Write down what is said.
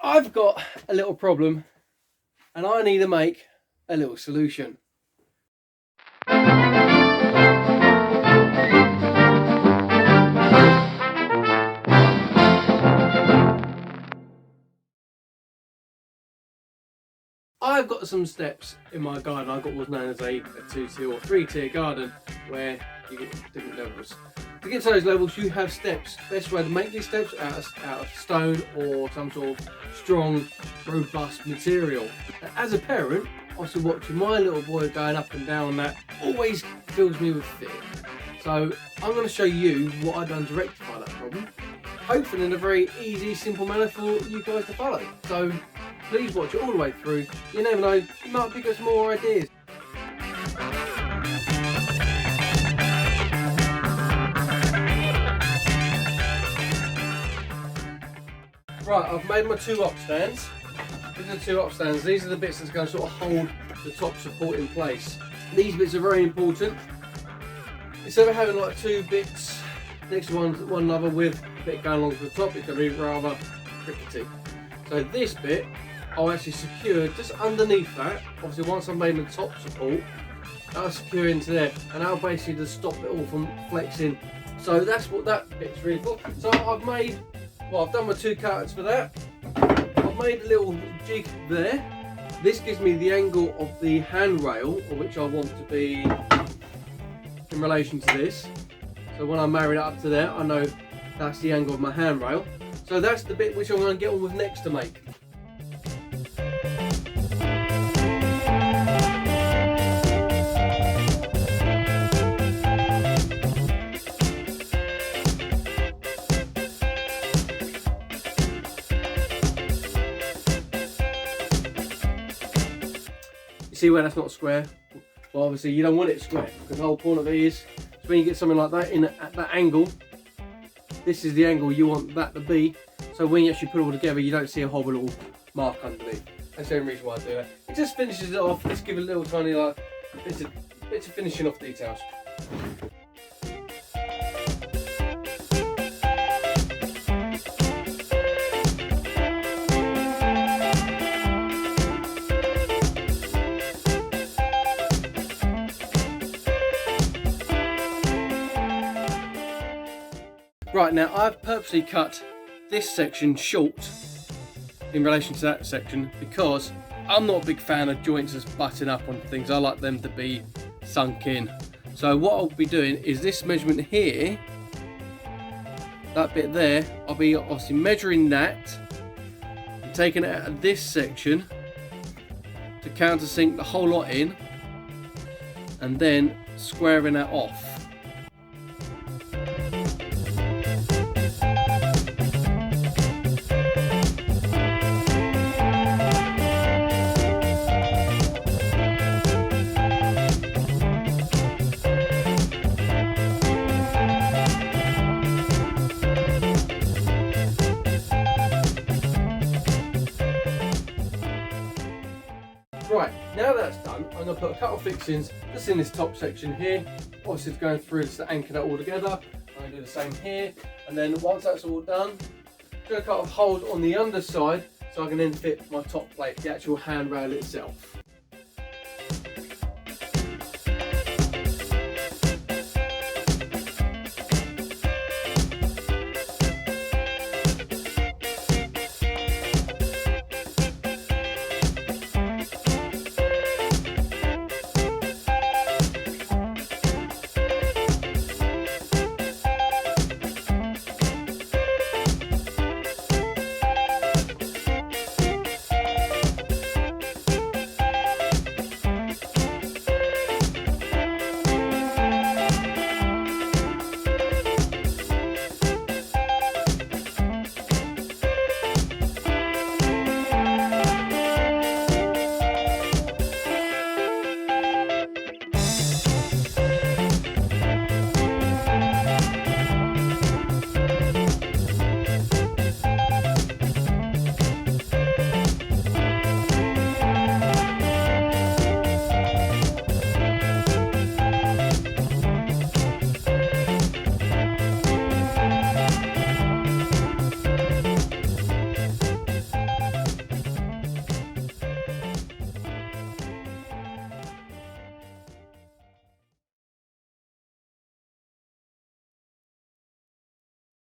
I've got a little problem and I need to make a little solution. I've got some steps in my garden. I've got what's known as a 2-tier or 3-tier garden where you get different levels. To get to those levels, you have steps. Best way to make these steps out of stone or some sort of strong, robust material. Now, as a parent, also watching my little boy going up and down that always fills me with fear. So I'm going to show you what I've done to rectify that problem. Hopefully in a very easy, simple manner for you guys to follow. So please watch it all the way through. You never know, you might pick up some more ideas. Right, I've made my 2 up stands. These are the 2 up stands. These are the bits that's going to sort of hold the top support in place. These bits are very important. Instead of having like 2 bits next to one another with a bit going along to the top, it's going to be rather rickety. So this bit I'll actually secure just underneath that. Obviously once I've made the top support, that'll secure into there and that'll basically just stop it all from flexing. So that's what that bit's really for. So I've done my 2 cutouts for that. I've made a little jig there. This gives me the angle of the handrail, or which I want to be in relation to this. So when I marry it up to there, I know that's the angle of my handrail. So that's the bit which I'm going to get on with next to make. See where that's not square? Well, obviously you don't want it square, because the whole point of it is when you get something like that at that angle, this is the angle you want that to be, so when you actually put it all together you don't see a horrible little mark underneath. That's the only reason why I do that. It just finishes it off. Let's give it a little tiny like bits of finishing off details. Right, now I've purposely cut this section short in relation to that section because I'm not a big fan of joints that's butting up on things. I like them to be sunk in. So what I'll be doing is this measurement here, that bit there, I'll be obviously measuring that and taking it out of this section to countersink the whole lot in and then squaring that off. Right, now that's done, I'm going to put a couple of fixings just in this top section here. Obviously it's going through just to anchor that all together. I'm going to do the same here, and then once that's all done, I'm going to cut off holes on the underside so I can then fit my top plate, the actual handrail itself.